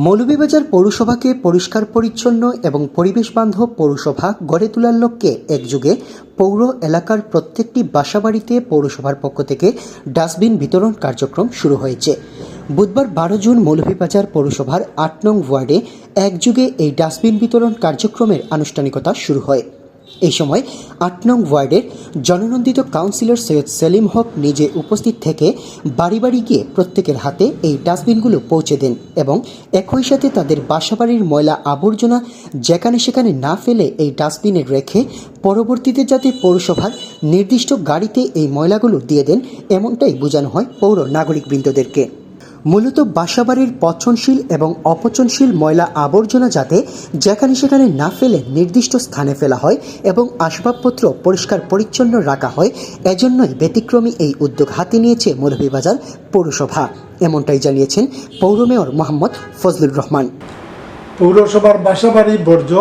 মৌলভীবাজার পৌরসভাকে পরিষ্কার পরিচ্ছন্ন এবং পরিবেশ বান্ধব পৌরসভা গড়ে তোলার লক্ষ্যে একযোগে পৌর এলাকার প্রত্যেকটি বাসাবাড়িতে পৌরসভার পক্ষ থেকে ডাস্টবিন বিতরণ কার্যক্রম শুরু হয়েছে। বুধবার 12 জুন মৌলভীবাজার পৌরসভার 8 নং ওয়ার্ডে একযোগে এই ডাস্টবিন বিতরণ কার্যক্রমের আনুষ্ঠানিকতা শুরু হয়। এই সময় 8 নং ওয়ার্ডের জননন্দিত কাউন্সিলর সৈয়দ সেলিম হক নিজে উপস্থিত থেকে বাড়ি বাড়ি গিয়ে প্রত্যেকের হাতে এই ডাস্টবিনগুলো পৌঁছে দেন এবং একই সাথে তাদের বাসাবাড়ির ময়লা আবর্জনা যেখানে সেখানে না ফেলে এই ডাস্টবিনে রেখে পরবর্তীতে যাতে পৌরসভার নির্দিষ্ট গাড়িতে এই ময়লাগুলো দিয়ে দেন এমনটাই বোঝানো হয় পৌর নাগরিকবৃন্দদেরকে। মূলত বাসাবাড়ির পচনশীল এবং অপচনশীল ময়লা আবর্জনা যাতে যেখানে সেখানে না ফেলে নির্দিষ্ট স্থানে ফেলা হয় এবং আসবাবপত্র পরিষ্কার পরিচ্ছন্ন রাখা হয়, এজন্যই ব্যতিক্রমী এই উদ্যোগ হাতে নিয়েছে মৌলভীবাজার পৌরসভা, এমনটাই জানিয়েছেন পৌর মেয়র মোহাম্মদ ফজলুর রহমান। পৌরসভার বাসাবাড়ি বর্জ্য,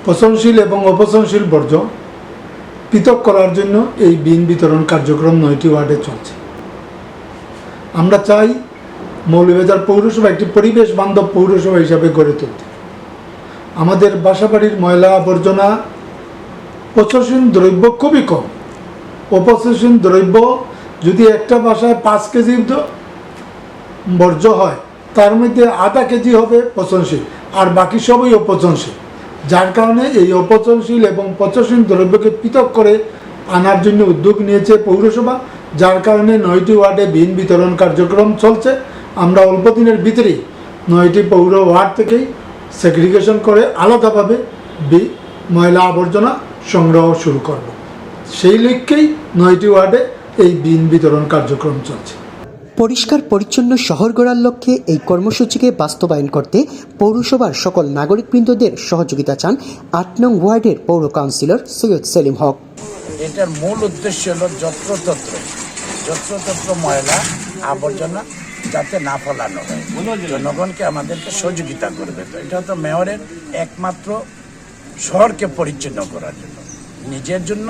পচনশীল এবং অপচনশীল বর্জ্য পৃথক করার জন্য এই বিন বিতরণ কার্যক্রম 9টি ওয়ার্ডে চলছে। আমরা চাই মৌলভীবাজার পৌরসভা একটি পরিবেশ বান্ধব পৌরসভা হিসাবে গড়ে তুলতে। আমাদের বাসাবাড়ির ময়লা আবর্জনা পচনশীল দ্রব্য খুবই কম। অপচনশীল দ্রব্য যদি একটা বাসায় 5 কেজি বর্জ্য হয়, তার মধ্যে আধা কেজি হবে পচনশীল আর বাকি সবই অপচনশীল। যার কারণে এই অপচনশীল এবং পচনশীল দ্রব্যকে পৃথক করে আনার জন্য উদ্যোগ নিয়েছে পৌরসভা, যার কারণে 9টি ওয়ার্ডে বিন বিতরণ কার্যক্রম চলছে। আমরা অল্প দিনের ভিতরেই 9টি পৌর ওয়ার্ড থেকেই সেগ্রিগেশন করে আলাদাভাবে ময়লা আবর্জনা সংগ্রহ শুরু করব। সেই লক্ষ্যেই 9টি ওয়ার্ডে এই বিন বিতরণ কার্যক্রম চলছে। পরিষ্কার পরিচ্ছন্ন শহর গড়ার লক্ষ্যে এই কর্মসূচিকে বাস্তবায়ন করতে পৌরসভার সকল নাগরিকবৃন্দদের সহযোগিতা চান 8 নং ওয়ার্ডের পৌর কাউন্সিলর সৈয়দ সেলিম হক। এটার মূল উদ্দেশ্য হলো যত্রতত্র ময়লা আবর্জনা যাতে না ফেলানো হয়, জনগণকে আমাদেরকে সহযোগিতা করবে। তো এটা তো মেয়রের একমাত্র শহরকে পরিচ্ছন্ন করার জন্য, নিজের জন্য,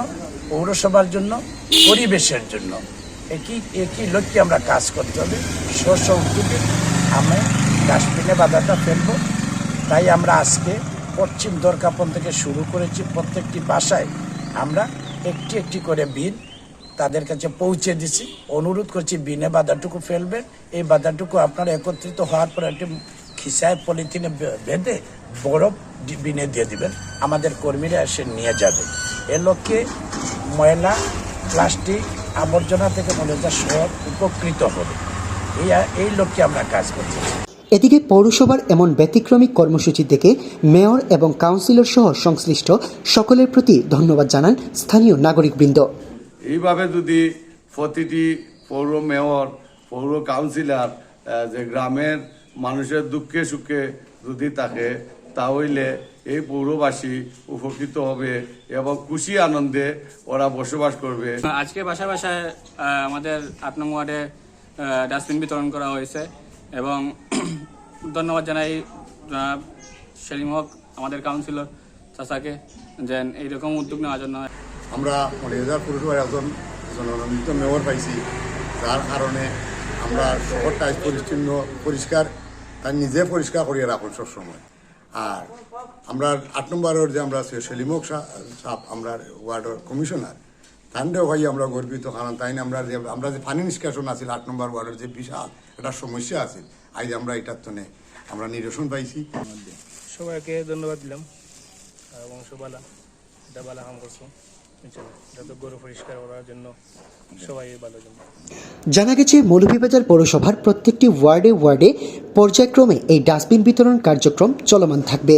পৌরসভার জন্য, পরিবেশের জন্য একই লক্ষ্যে আমরা কাজ করতে হবে। স্ব উদ্যোগে আমি ডাস্টবিনে বাধাটা ফেলবো। তাই আমরা আজকে পশ্চিম দরকাপন থেকে শুরু করেছি। প্রত্যেকটি বাসায় আমরা একটি একটি করে বিন তাদের কাছে পৌঁছে দিছি। অনুরোধ করছি বিনে বাধাটুকু ফেলবেন। এই বাধাটুকু আপনারা একত্রিত হওয়ার পর একটি খিসায় পলিথিনে বেঁধে বরফ বিনে দিয়ে দিবেন, আমাদের কর্মীরা এসে নিয়ে যাবে। এ লক্ষ্যে ময়লা প্লাস্টিক আবর্জনা থেকে মৌলভীবাজার শহর উপকৃত হবে, এই লক্ষ্যে আমরা কাজ করছি। এদিকে পৌরসভার এমন ব্যতিক্রমী কর্মসূচি থেকে মেয়র এবং কাউন্সিলর সহ সংশ্লিষ্ট সকলের প্রতি ধন্যবাদ জানান স্থানীয় নাগরিকবৃন্দ। এইভাবে যদি প্রতিটি পৌর মেয়র, পৌর কাউন্সিলর যে গ্রামের মানুষের দুঃখে সুখে যদি থাকে, তাহলে এই পৌরবাসী উপকৃত হবে এবং খুশি আনন্দে ওরা বসবাস করবে। আজকে বাসায় বাসায় আমাদের 8 নং ওয়ার্ডে ডাস্টবিন বিতরণ করা হয়েছে এবং ধন্যবাদ জানাই সেলিম হক আমাদের কাউন্সিলর চাচাকে যে এইরকম উদ্যোগ নেওয়ার জন্য। আমরা মৌলভীবাজার পৌরসভার একজন জননন্দিত মেয়র পাইছি, যার কারণে আমরা শহরটা পরিষ্কার তার নিজে পরিষ্কার করিয়ে রাখুন সবসময়। আর আমরা 8 নম্বরের যে আমরা সেলিম হক সাহেব আমরা ওয়ার্ডের কমিশনার, তান্ডেও ভাই আমরা গর্বিত, কারণ তাই আমরা যে পানি নিষ্কাশন আছে 8 নম্বর ওয়ার্ডের যে বিশাল একটা সমস্যা আছে, আজ আমরা এটার জন্য আমরা নিরসন পাইছি। সবাইকে ধন্যবাদ দিলাম এবং সবালা এটা ভালো কাম করছো, যাতে গরু পরিষ্কার করার জন্য সবাই ভালো জন্য। জানা গেছে মৌলভীবাজার পৌরসভার প্রত্যেকটি ওয়ার্ডে পর্যায়ক্রমে এই ডাস্টবিন বিতরণ কার্যক্রম চলমান থাকবে।